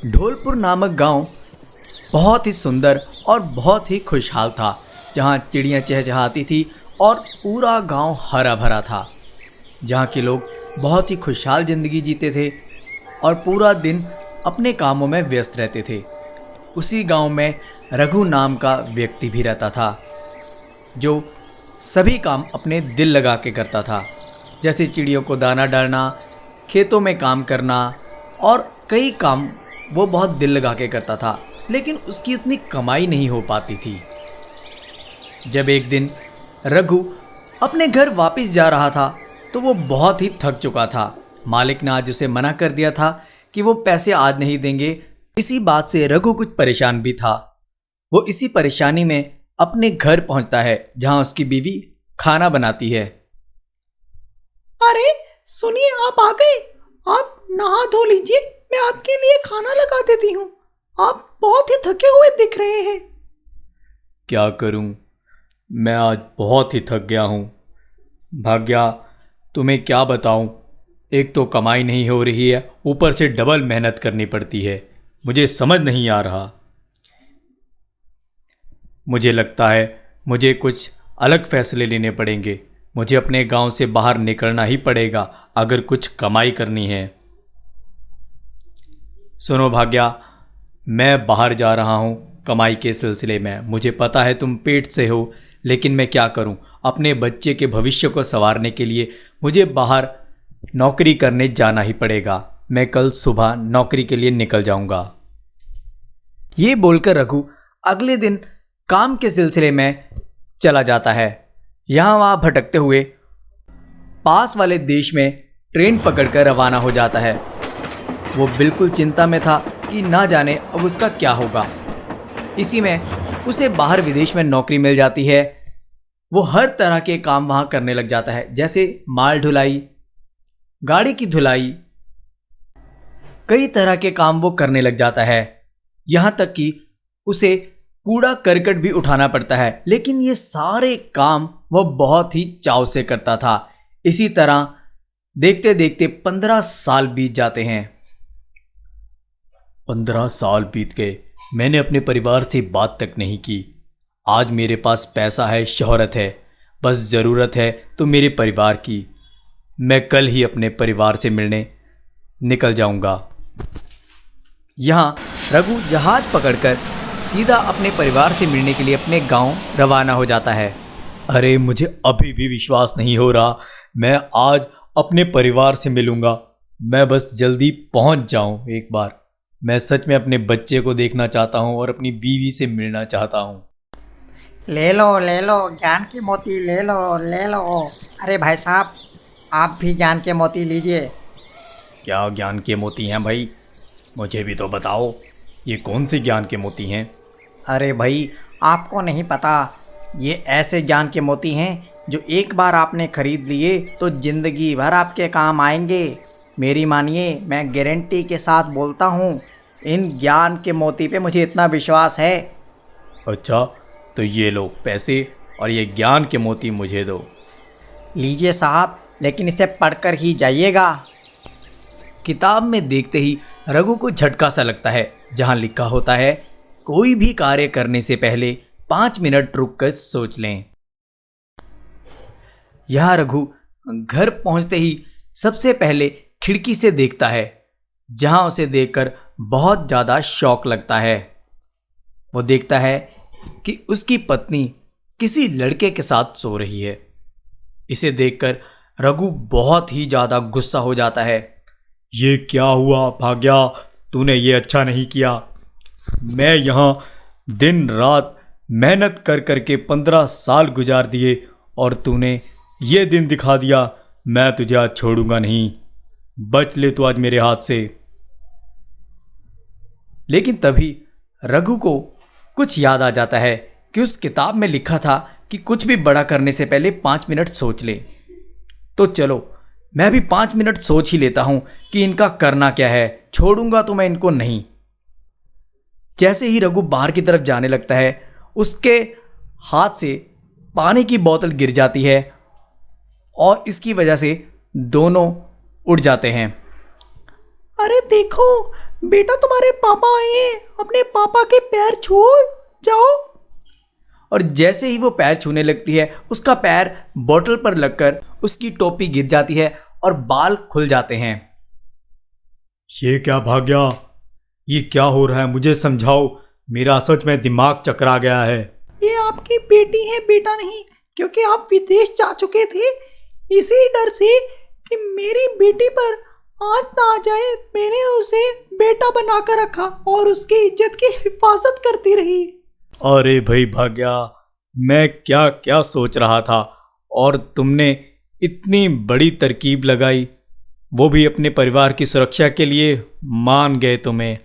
ढोलपुर नामक गांव बहुत ही सुंदर और बहुत ही खुशहाल था, जहां चिड़ियां चहचहाती थी और पूरा गांव हरा भरा था। जहां के लोग बहुत ही खुशहाल ज़िंदगी जीते थे और पूरा दिन अपने कामों में व्यस्त रहते थे। उसी गांव में रघु नाम का व्यक्ति भी रहता था, जो सभी काम अपने दिल लगा के करता था, जैसे चिड़ियों को दाना डालना, खेतों में काम करना और कई काम वो बहुत दिल लगा के करता था। लेकिन उसकी उतनी कमाई नहीं हो पाती थी। जब एक दिन रघु अपने घर वापस जा रहा था तो वो बहुत ही थक चुका था। मालिक ने आज उसे मना कर दिया था कि वो पैसे आज नहीं देंगे। इसी बात से रघु कुछ परेशान भी था। वो इसी परेशानी में अपने घर पहुंचता है, जहां उसकी बीवी खाना बनाती है। अरे सुनिए, आप आ गए। आप नहा धो लीजिए, मैं आपके लिए खाना लगा देती हूँ। आप बहुत ही थके हुए दिख रहे हैं। क्या करूं, मैं आज बहुत ही थक गया हूं। भाग्या, तुम्हें क्या बताऊं, एक तो कमाई नहीं हो रही है, ऊपर से डबल मेहनत करनी पड़ती है। मुझे समझ नहीं आ रहा। मुझे लगता है मुझे कुछ अलग फैसले लेने पड़ेंगे। मुझे अपने गांव से बाहर निकलना ही पड़ेगा अगर कुछ कमाई करनी है। सुनो भाग्या, मैं बाहर जा रहा हूं कमाई के सिलसिले में। मुझे पता है तुम पेट से हो, लेकिन मैं क्या करूं, अपने बच्चे के भविष्य को संवारने के लिए मुझे बाहर नौकरी करने जाना ही पड़ेगा। मैं कल सुबह नौकरी के लिए निकल जाऊंगा। ये बोलकर रघु अगले दिन काम के सिलसिले में चला जाता है। यहाँ वहाँ भटकते हुए पास वाले देश में ट्रेन पकड़कर रवाना हो जाता है। वो बिल्कुल चिंता में था कि ना जाने अब उसका क्या होगा। इसी में उसे बाहर विदेश में नौकरी मिल जाती है। वो हर तरह के काम वहाँ करने लग जाता है, जैसे माल ढुलाई, गाड़ी की धुलाई, कई तरह के काम वो करने लग जाता है। यहाँ तक कि उसे कूड़ा करकट भी उठाना पड़ता है, लेकिन ये सारे काम वो बहुत ही चाव से करता था। इसी तरह देखते देखते 15 साल बीत जाते हैं। 15 साल बीत गए, मैंने अपने परिवार से बात तक नहीं की। आज मेरे पास पैसा है, शोहरत है, बस ज़रूरत है तो मेरे परिवार की। मैं कल ही अपने परिवार से मिलने निकल जाऊंगा। यहाँ रघु जहाज पकड़कर सीधा अपने परिवार से मिलने के लिए अपने गांव रवाना हो जाता है। अरे मुझे अभी भी विश्वास नहीं हो रहा, मैं आज अपने परिवार से मिलूंगा। मैं बस जल्दी पहुंच जाऊं एक बार। मैं सच में अपने बच्चे को देखना चाहता हूं और अपनी बीवी से मिलना चाहता हूं। ले लो ज्ञान के मोती, ले लो। अरे भाई साहब, आप भी ज्ञान के मोती लीजिए। क्या ज्ञान के मोती हैं भाई? मुझे भी तो बताओ, ये कौन से ज्ञान के मोती हैं? अरे भाई, आपको नहीं पता, ये ऐसे ज्ञान के मोती हैं जो एक बार आपने खरीद लिए तो ज़िंदगी भर आपके काम आएंगे। मेरी मानिए, मैं गारंटी के साथ बोलता हूँ। इन ज्ञान के मोती पे मुझे इतना विश्वास है। अच्छा, तो ये लो पैसे और ये ज्ञान के मोती मुझे दो। लीजिए साहब, लेकिन इसे पढ़कर ही जाइएगा। किताब में देखते ही रघु को झटका सा लगता है, जहाँ लिखा होता है, कोई भी कार्य करने से पहले 5 मिनट रुककर सोच लें। यहाँ रघु घर पहुँचते ही सबसे पहले खिड़की से देखता है, जहाँ उसे देखकर बहुत ज़्यादा शौक लगता है। वो देखता है कि उसकी पत्नी किसी लड़के के साथ सो रही है। इसे देखकर रघु बहुत ही ज़्यादा गुस्सा हो जाता है। ये क्या हुआ भाग्या, तूने ये अच्छा नहीं किया। मैं यहाँ दिन रात मेहनत कर कर के 15 साल गुजार दिए और तूने ये दिन दिखा दिया। मैं तुझे आज छोड़ूंगा नहीं, बच ले तू आज मेरे हाथ से। लेकिन तभी रघु को कुछ याद आ जाता है कि उस किताब में लिखा था कि कुछ भी बड़ा करने से पहले 5 मिनट सोच ले। तो चलो, मैं भी 5 मिनट सोच ही लेता हूँ कि इनका करना क्या है। छोड़ूंगा तो मैं इनको नहीं। जैसे ही रघु बाहर की तरफ जाने लगता है, उसके हाथ से पानी की बोतल गिर जाती है और इसकी वजह से दोनों उड़ जाते हैं। अरे देखो, बेटा तुम्हारे पापा आए हैं, अपने पापा के पैर छू जाओ। और जैसे ही वो पैर छूने लगती है उसका पैर बोतल पर लगकर उसकी टोपी गिर जाती है और बाल खुल जाते हैं। ये क्या भाग्या, ये क्या हो रहा है, मुझे समझाओ, मेरा सच में दिमाग चकरा गया है। ये आपकी बेटी है बेटा नहीं, क्योंकि आप विदेश जा चुके थे, इसी डर से कि मेरी बेटी पर आँच ना आ जाए मैंने उसे बेटा बनाकर रखा और उसकी इज्जत की हिफाजत करती रही। अरे भाई भाग्या, मैं क्या क्या सोच रहा था और तुमने इतनी बड़ी तरकीब लगाई, वो भी अपने परिवार की सुरक्षा के लिए। मान गए तुम्हें।